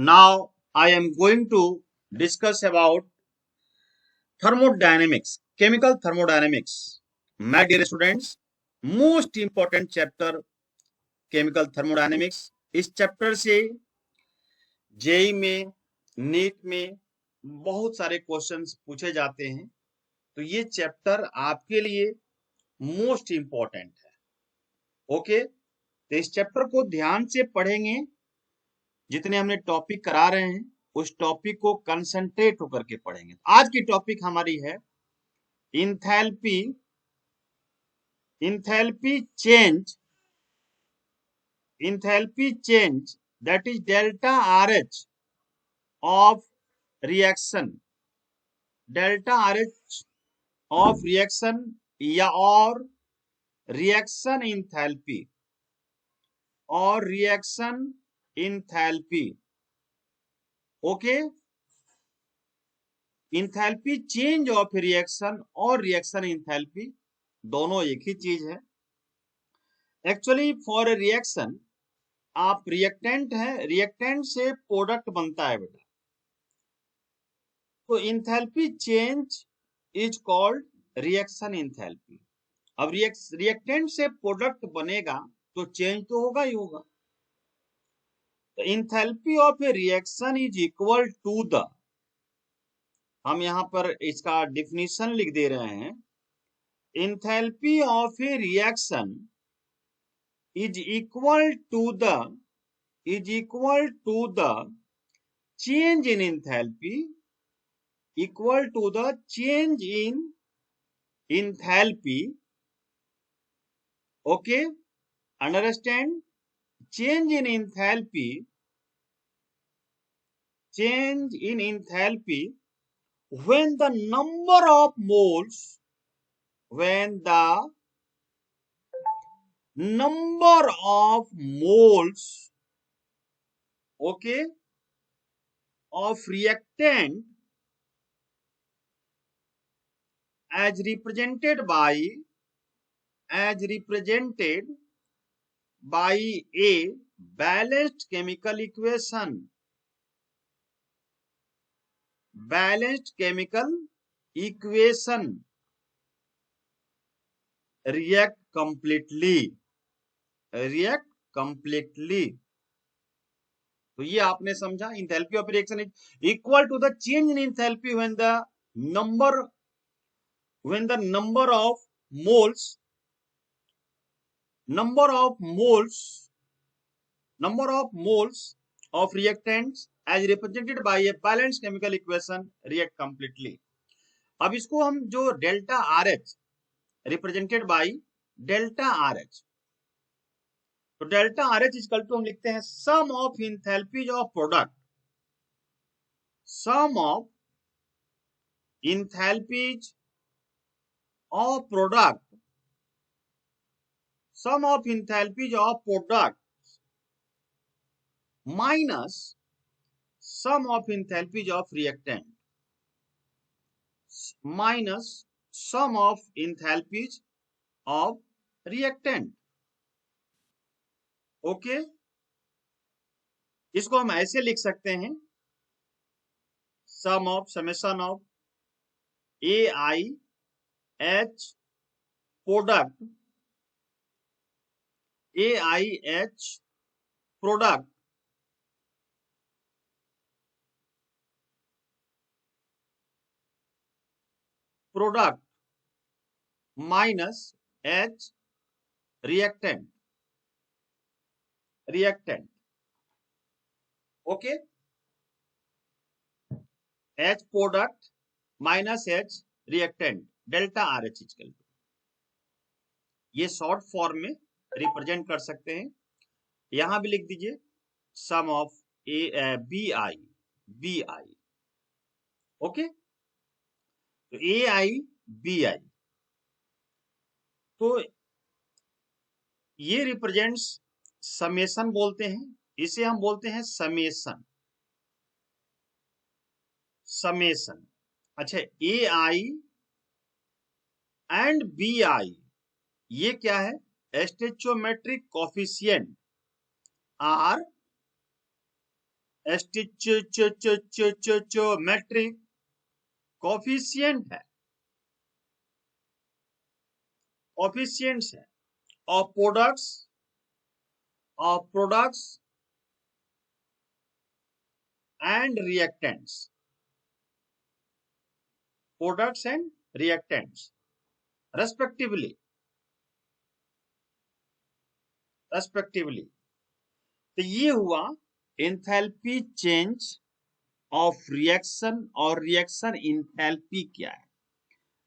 Now I am going to discuss about thermodynamics, chemical thermodynamics. My dear students, most important chapter chemical thermodynamics. इस chapter से JEE में, NEET में बहुत सारे questions पूछे जाते हैं, तो ये चैप्टर आपके लिए मोस्ट इंपॉर्टेंट है। ओके, तो इस चैप्टर को ध्यान से पढ़ेंगे। जितने हमने टॉपिक करा रहे हैं उस टॉपिक को कंसंट्रेट होकर के पढ़ेंगे। आज की टॉपिक हमारी है enthalpy, enthalpy change, enthalpy change that is delta RH of reaction, delta RH of reaction या और रिएक्शन इंथैल्पी और reaction enthalpy. Okay, enthalpy change of reaction और रिएक्शन इंथैल्पी दोनों एक ही चीज है। एक्चुअली फॉर ए रिएक्शन, आप रिएक्टेंट है, रिएक्टेंट से प्रोडक्ट बनता है बेटा, तो enthalpy change is called reaction enthalpy. अब रिएक्टेंट से प्रोडक्ट बनेगा तो चेंज तो होगा ही होगा। तो enthalpy of a reaction is equal to the, हम यहां पर इसका डिफिनीशन लिख दे रहे हैं, enthalpy of a reaction is equal to the, is equal to the change in enthalpy, equal to the change in enthalpy. Okay, understand, change in enthalpy, change in enthalpy when the number of moles, when the number of moles, okay, of reactant as represented by a balanced chemical equation, balanced chemical equation react completely, react completely। तो ये आपने समझा, enthalpy of reaction is equal to the change in enthalpy when the number, when the number of moles, number of moles, number of moles of reactants as represented by a balanced chemical equation react completely। अब इसको हम जो delta RH represented by delta RH, तो delta RH equal to हम लिखते हैं sum of enthalpies of product, sum of enthalpies of product, sum of enthalpies of product minus sum of enthalpies of reactant, minus sum of enthalpies of reactant। Okay, इसको हम ऐसे लिख सकते हैं, sum of, summation of AIH product, AIH product product minus H reactant, reactant. Okay, H product minus H reactant, delta RH equal to, ये short form में represent कर सकते हैं। यहां भी लिख दीजिए sum of BI, BI। Okay, तो AIBI, तो ये रिप्रेजेंट्स समेशन बोलते हैं, इसे हम बोलते हैं समेशन, समेशन। अच्छा, AI एंड BI ये क्या है, स्टोइचियोमेट्रिक कोफिशिएंट आर स्टिचोमेट्रिक कोफिशिएंट है, कोफिशिएंट्स है of products and reactants, products and reactants respectively. तो ये हुआ एंथैल्पी चेंज ऑफ रिएक्शन, और रिएक्शन एंथैल्पी क्या है?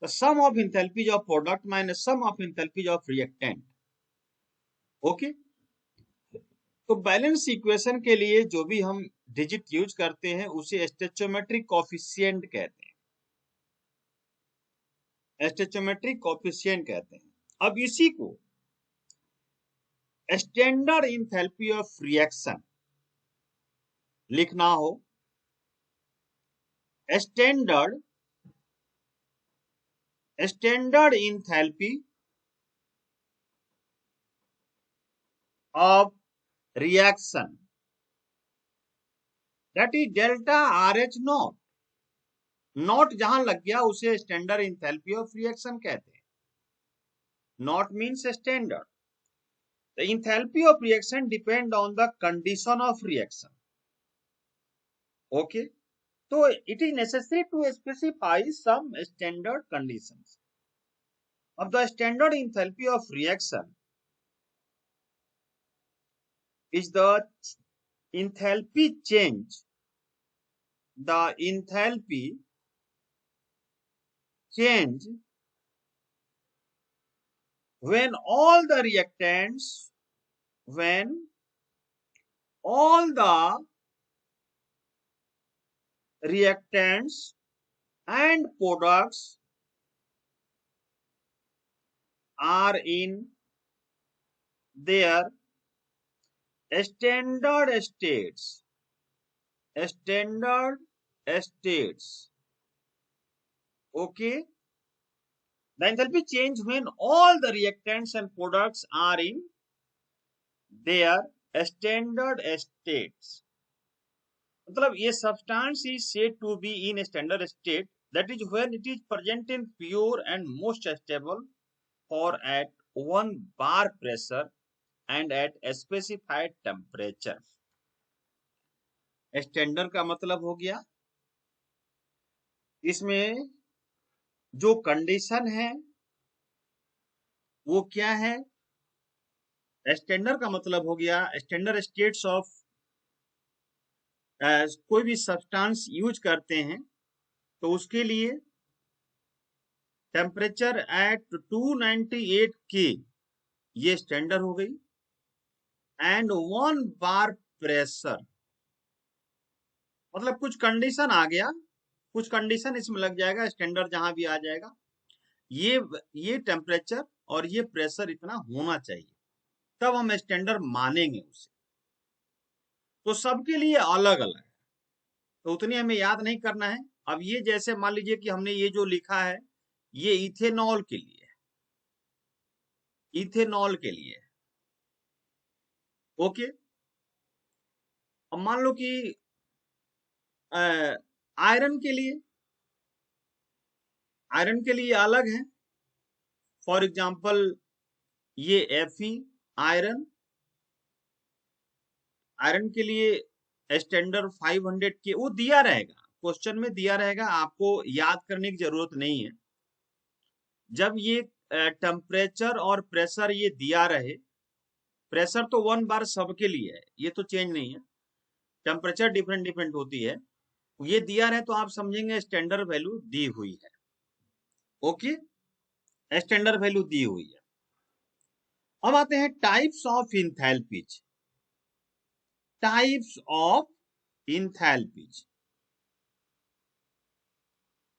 The sum of enthalpies of product minus sum of enthalpies of reactant. Okay, तो balance equation के लिए जो भी हम डिजिट यूज करते हैं उसे स्टोइचोमेट्रिक कोफिशिएंट कहते हैं, स्टोइचोमेट्रिक कोफिशिएंट कहते हैं। अब इसी को स्टैंडर्ड एंथैल्पी ऑफ रिएक्शन लिखना हो, standard enthalpy of reaction, that is delta RH not. Not जहां लग गया उसे स्टैंडर्ड एंथैल्पी ऑफ रिएक्शन कहते हैं। Not means standard. The enthalpy of reaction depend on the condition of reaction. Okay, so it is necessary to specify some standard conditions of the standard enthalpy of reaction. Is the enthalpy change, the enthalpy change when all the reactants, when all the reactants and products are in their standard states. Okay, the enthalpy change when all the reactants and products are in their standard states. मतलब ये substance is said to be in a standard state, that is when it is present in pure and most stable for at 1 bar pressure and at a specified temperature. Standard का मतलब हो गया इसमें जो condition है वो क्या है। स्टैंडर्ड का मतलब हो गया स्टैंडर्ड स्टेट्स ऑफ, कोई भी सब्सटेंस यूज करते हैं तो उसके लिए टेम्परेचर एट 298 K ये स्टैंडर्ड हो गई, एंड 1 बार प्रेशर, मतलब कुछ कंडीशन आ गया, कुछ कंडीशन इसमें लग जाएगा, स्टैंडर्ड जहां भी आ जाएगा ये टेम्परेचर और ये प्रेशर इतना होना चाहिए, तब हम स्टैंडर्ड मानेंगे उसे। तो सबके लिए अलग अलग है, तो उतनी हमें याद नहीं करना है। अब ये जैसे मान लीजिए कि हमने ये जो लिखा है ये इथेनॉल के लिए है, इथेनॉल के लिए है। ओके, अब मान लो कि आयरन के लिए, आयरन के लिए अलग है। फॉर एग्जांपल ये Fe आयरन, आयरन के लिए स्टैंडर्ड 500 के वो दिया रहेगा, क्वेश्चन में दिया रहेगा, आपको याद करने की जरूरत नहीं है। जब ये टेम्परेचर और प्रेशर ये दिया रहे, प्रेशर तो 1 बार सबके लिए है, ये तो चेंज नहीं है, टेम्परेचर डिफरेंट होती है, ये दिया रहे तो आप समझेंगे स्टैंडर्ड वैल्यू दी हुई है। ओके, स्टैंडर्ड वैल्यू दी हुई है। अब आते हैं types of enthalpies. Types of enthalpies,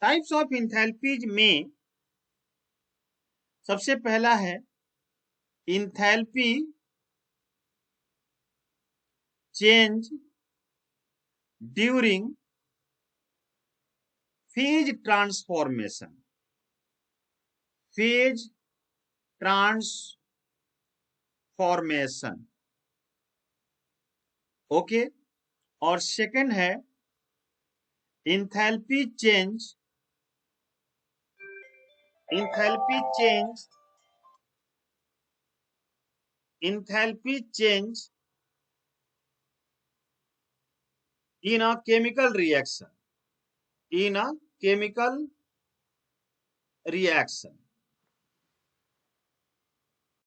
types of enthalpies में सबसे पहला है enthalpy change during phase transformation, phase transformation. Okay, और सेकंड है enthalpy change enthalpy change in a chemical reaction